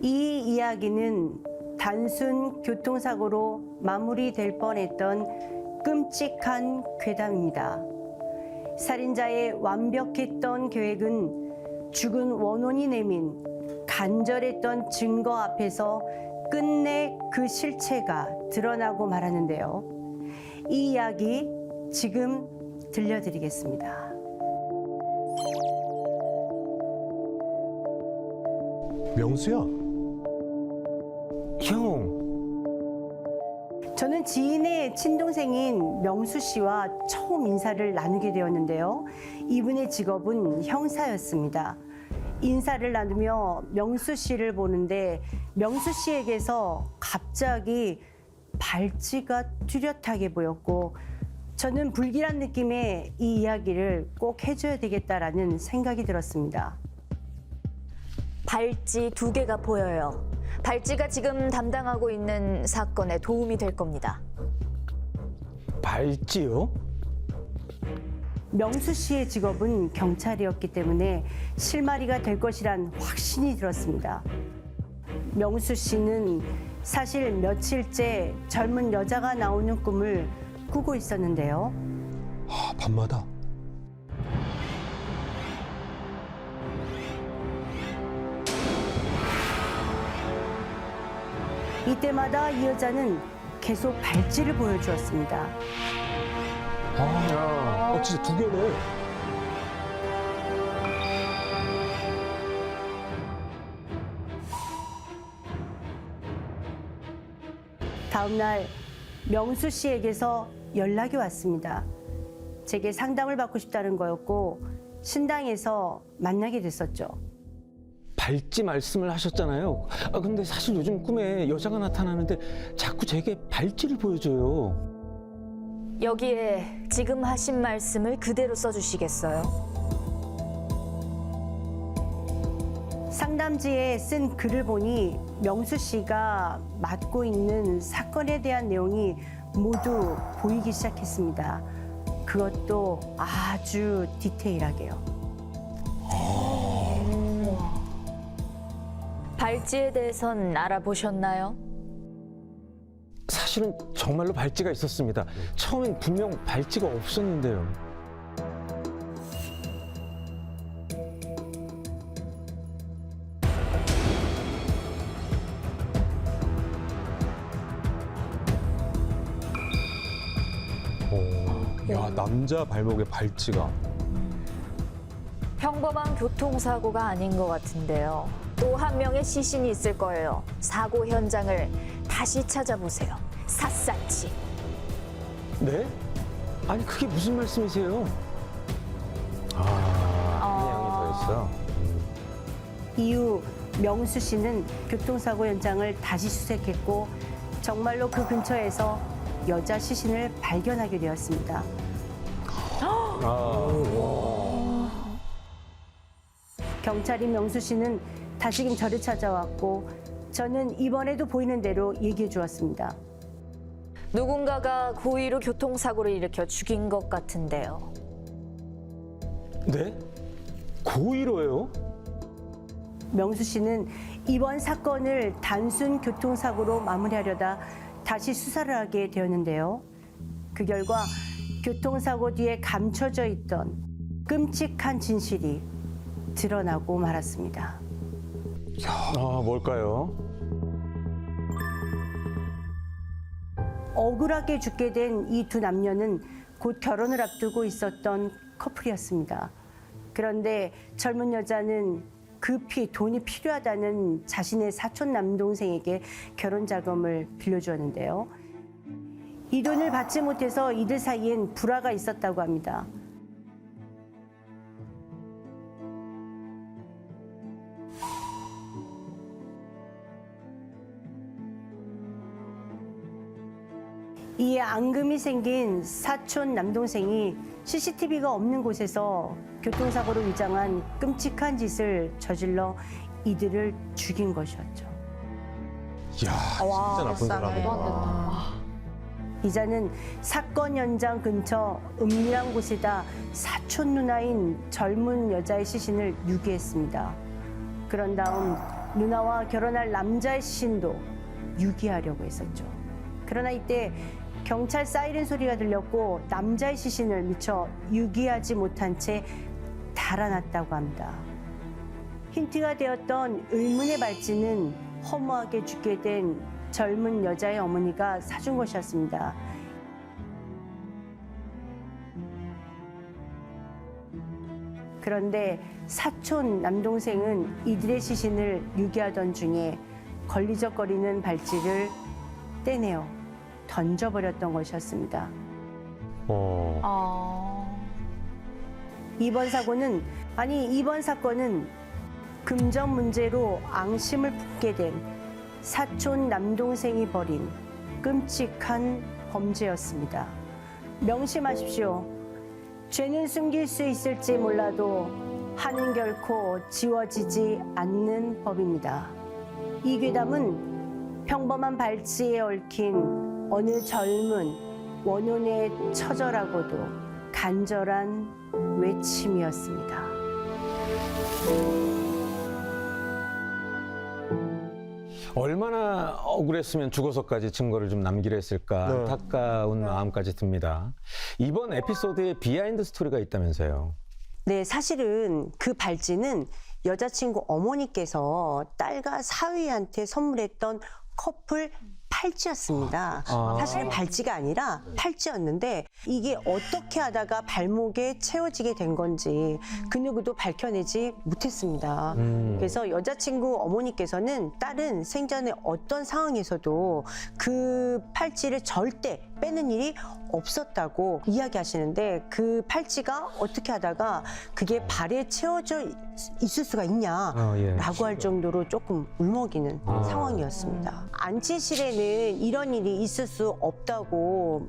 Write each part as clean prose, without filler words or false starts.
이 이야기는 단순 교통사고로 마무리될 뻔했던 끔찍한 괴담입니다. 살인자의 완벽했던 계획은 죽은 원혼이 내민 간절했던 증거 앞에서 끝내 그 실체가 드러나고 말하는데요. 이 이야기 지금 들려드리겠습니다. 명수야? 형. 저는 지인의 친동생인 명수 씨와 처음 인사를 나누게 되었는데요. 이분의 직업은 형사였습니다. 인사를 나누며 명수 씨를 보는데 명수 씨에게서 갑자기 발찌가 뚜렷하게 보였고 저는 불길한 느낌의 이 이야기를 꼭 해줘야 되겠다라는 생각이 들었습니다. 발찌 2개가 보여요. 발찌가 지금 담당하고 있는 사건에 도움이 될 겁니다. 발찌요? 명수 씨의 직업은 경찰이었기 때문에 실마리가 될 것이란 확신이 들었습니다. 명수 씨는 사실 며칠째 젊은 여자가 나오는 꿈을 꾸고 있었는데요. 아, 밤마다. 이때마다 이 여자는 계속 발찌를 보여주었습니다. 진짜 2개네. 다음 날 명수 씨에게서 연락이 왔습니다. 제게 상담을 받고 싶다는 거였고 신당에서 만나게 됐었죠. 발찌 말씀을 하셨잖아요. 근데 사실 요즘 꿈에 여자가 나타나는데 자꾸 제게 발찌를 보여줘요. 여기에 지금 하신 말씀을 그대로 써주시겠어요? 상담지에 쓴 글을 보니 명수 씨가 맡고 있는 사건에 대한 내용이 모두 보이기 시작했습니다. 그것도 아주 디테일하게요. 발찌에 대해선 알아보셨나요? 사실은 정말로 발찌가 있었습니다. 처음엔 분명 발찌가 없었는데요. 야, 남자 발목에 발찌가. 평범한 교통사고가 아닌 것 같은데요. 또 한 명의 시신이 있을 거예요. 사고 현장을 다시 찾아보세요. 샅샅이. 네? 아니 그게 무슨 말씀이세요? 한 명이 더 있어. 이후 명수 씨는 교통사고 현장을 다시 수색했고 정말로 그 근처에서 여자 시신을 발견하게 되었습니다. 경찰인 명수 씨는 다시금 저를 찾아왔고 저는 이번에도 보이는 대로 얘기해 주었습니다. 누군가가 고의로 교통사고를 일으켜 죽인 것 같은데요. 네? 고의로요? 명수 씨는 이번 사건을 단순 교통사고로 마무리하려다 다시 수사를 하게 되었는데요. 그 결과 교통사고 뒤에 감춰져 있던 끔찍한 진실이 드러나고 말았습니다. 뭘까요? 억울하게 죽게 된 이 두 남녀는 곧 결혼을 앞두고 있었던 커플이었습니다. 그런데 젊은 여자는 급히 돈이 필요하다는 자신의 사촌 남동생에게 결혼 자금을 빌려주었는데요. 이 돈을 받지 못해서 이들 사이엔 불화가 있었다고 합니다. 이에 앙금이 생긴 사촌 남동생이 CCTV가 없는 곳에서 교통사고로 위장한 끔찍한 짓을 저질러 이들을 죽인 것이었죠. 이야, 진짜 나쁜 사람이다. 이자는 사건 현장 근처 은밀한 곳에다 사촌 누나인 젊은 여자의 시신을 유기했습니다. 그런 다음 누나와 결혼할 남자의 시신도 유기하려고 했었죠. 그러나 이때 경찰 사이렌 소리가 들렸고 남자의 시신을 미처 유기하지 못한 채 달아났다고 합니다. 힌트가 되었던 의문의 발찌는 허무하게 죽게 된 젊은 여자의 어머니가 사준 것이었습니다. 그런데 사촌 남동생은 이들의 시신을 유기하던 중에 걸리적거리는 발찌를 떼내어 던져버렸던 것이었습니다. 이번 사건은 금전 문제로 앙심을 품게 된 사촌 남동생이 벌인 끔찍한 범죄였습니다. 명심하십시오. 죄는 숨길 수 있을지 몰라도 한은 결코 지워지지 않는 법입니다. 이 괴담은 평범한 발찌에 얽힌 어느 젊은 원혼의 처절하고도 간절한 외침이었습니다. 얼마나 억울했으면 죽어서까지 증거를 좀 남기려 했을까 네. 안타까운 마음까지 듭니다. 이번 에피소드에 비하인드 스토리가 있다면서요. 네, 사실은 그 발찌는 여자친구 어머니께서 딸과 사위한테 선물했던 커플 팔찌였습니다. 사실은 발찌가 아니라 팔찌였는데 이게 어떻게 하다가 발목에 채워지게 된 건지 그 누구도 밝혀내지 못했습니다. 그래서 여자친구 어머니께서는 딸은 생전에 어떤 상황에서도 그 팔찌를 절대 빼는 일이 없었다고 이야기하시는데 그 팔찌가 어떻게 하다가 그게 발에 채워져 있을 수가 있냐라고 할 정도로 조금 울먹이는 상황이었습니다. 안치실에는 이런 일이 있을 수 없다고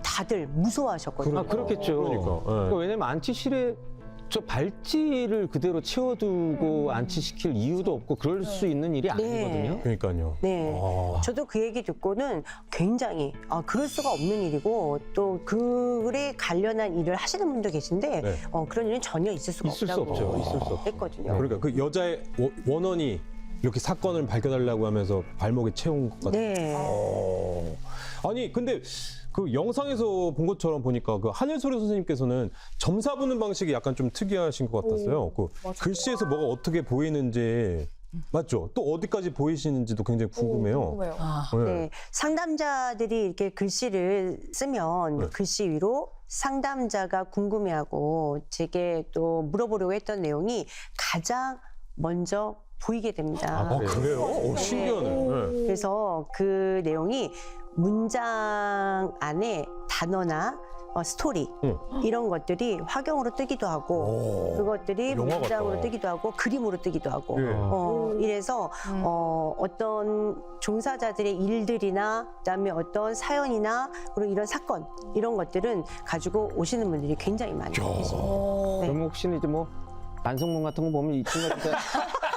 다들 무서워하셨거든요. 그렇겠죠. 그러니까. 왜냐면 안치실에 저 발찌를 그대로 채워두고 안치시킬 이유도 없고 그럴 수 있는 일이 아니거든요. 그러니까요. 네, 저도 그 얘기 듣고는 굉장히 그럴 수가 없는 일이고 또 그에 관련한 일을 하시는 분도 계신데 네. 그런 일은 전혀 있을 수가 있을 수 없다고 없죠. 있을 수 없죠. 했거든요. 그러니까 그 여자의 원원이 이렇게 사건을 밝혀달라고 하면서 발목에 채운 것 같아요. 네. 아니 근데 그 영상에서 본 것처럼 보니까 그 한일소리 선생님께서는 점사 보는 방식이 약간 좀 특이하신 것 같았어요. 그 글씨에서 뭐가 어떻게 보이는지 맞죠? 또 어디까지 보이시는지도 굉장히 궁금해요. 네, 상담자들이 이렇게 글씨를 쓰면 글씨 위로 상담자가 궁금해하고 제게 또 물어보려고 했던 내용이 가장 먼저 보이게 됩니다. 그래요? 신기하네. 네. 그래서 그 내용이 문장 안에 단어나 스토리 이런 것들이 화경으로 뜨기도 하고 그것들이 영화 문장으로 같다. 뜨기도 하고 그림으로 뜨기도 하고 예. 이래서 어떤 종사자들의 일들이나 그다음에 어떤 사연이나 그리고 이런 사건 이런 것들은 가지고 오시는 분들이 굉장히 많이 계십니다. 네. 그럼 혹시 이제 뭐 반성문 같은 거 보면 이 친구가 진짜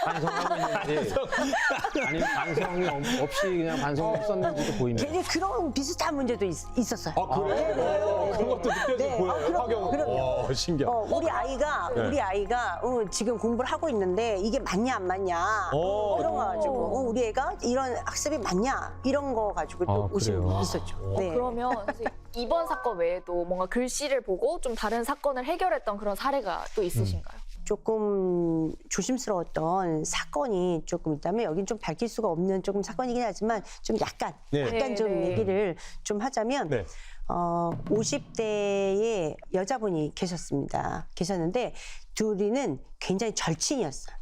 반성하고 있는지 아니면 반성이 없이 그냥 반성문 썼는지도 보이네요. 굉장히 그런 비슷한 문제도 있었어요. 그래요? 그런 것도 느껴지고 네. 보여요. 화경. 그럼요. 신기하다. 우리 아이가 지금 공부를 하고 있는데 이게 맞냐 안 맞냐 이런 거 가지고 우리 애가 이런 학습이 맞냐 이런 거 가지고 또 오신 그래요? 분이 있었죠. 네. 그러면 선생님, 이번 사건 외에도 뭔가 글씨를 보고 좀 다른 사건을 해결했던 그런 사례가 또 있으신가요? 조금 조심스러웠던 사건이 조금 있다면 여긴 좀 밝힐 수가 없는 조금 사건이긴 하지만 좀 약간 좀 네. 얘기를 좀 하자면 네. 50대의 여자분이 계셨는데 둘이는 굉장히 절친이었어요.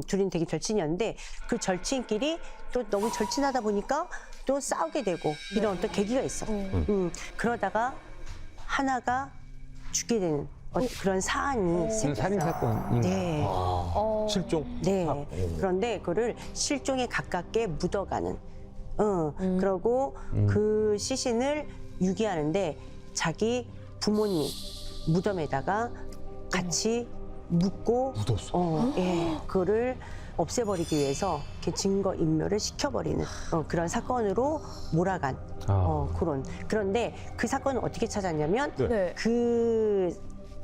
둘이는 되게 절친이었는데 그 절친끼리 또 너무 절친하다 보니까 또 싸우게 되고 이런 어떤 계기가 있어. 그러다가 하나가 죽게 되는 그런 사안이 생겼어요. 살인 사건인가요? 네. 실종. 네. 그런데 그거를 실종에 가깝게 묻어가는. 그러고 그 시신을 유기하는데 자기 부모님 무덤에다가 같이 묻고 묻었어. 그거를 없애버리기 위해서 이렇게 증거 인멸을 시켜버리는 그런 사건으로 몰아간 그런데 그 사건을 어떻게 찾았냐면 네. 네. 그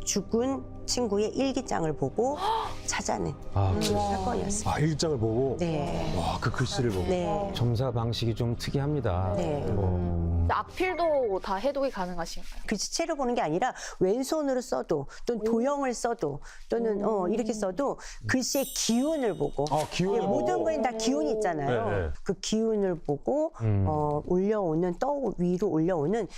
죽은 친구의 일기장을 보고 찾아낸 그런 사건이었습니다. 아, 일장을 보고. 네. 와, 그 글씨를 보고. 네. 점사 방식이 좀 특이합니다. 네. 근데 악필도 다 해독이 가능하신가요? 글씨체로 보는 게 아니라 왼손으로 써도 또는 도형을 써도 또는 이렇게 써도 글씨의 기운을 보고 기운을 보고. 모든 거엔 다 기운이 있잖아요. 네, 네. 그 기운을 보고 올려오는 위로 올려오는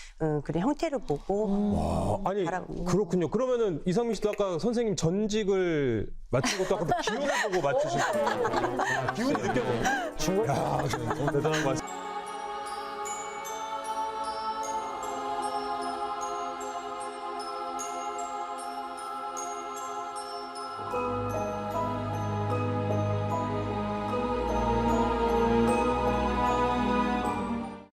그런 형태를 보고 아니 바라봅니다. 그렇군요. 그러면은 이상민 씨도 아까 선생님 전직을 맞춘 것도 아까 기운을 보고 맞추신 거예요. 기운을 느껴보고. 야, 대단한 말씀.